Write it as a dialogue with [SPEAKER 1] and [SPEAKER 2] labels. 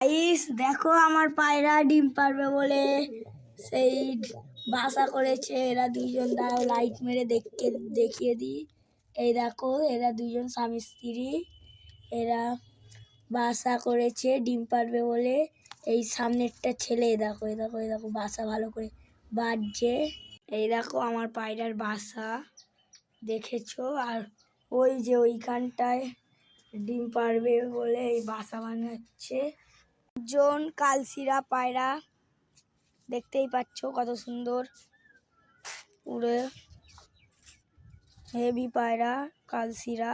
[SPEAKER 1] Guys দেখো আমার পায়রা ডিম পারবে বলে সেই বাসা করেছে। এরা দুইজন, দাও লাইট মেরে দেখিয়ে দিই। এই দেখো এরা দুইজন স্বামী স্ত্রী, এরা বাসা করেছে ডিম পারবে বলে। এই সামনেরটা ছেলে, দেখো এই দেখো এই দেখো বাসা ভালো করে বাজছে। এই দেখো আমার পায়রার বাসা দেখেছো। আর ওই যে ওইখানটায় ডিম পারবে বলে এই বাসা বানাচ্ছে। জন কালশিরা পায়রা, দেখতেই পাচ্ছ কত সুন্দর উড়ে, হেভি পায়রা কালশিরা।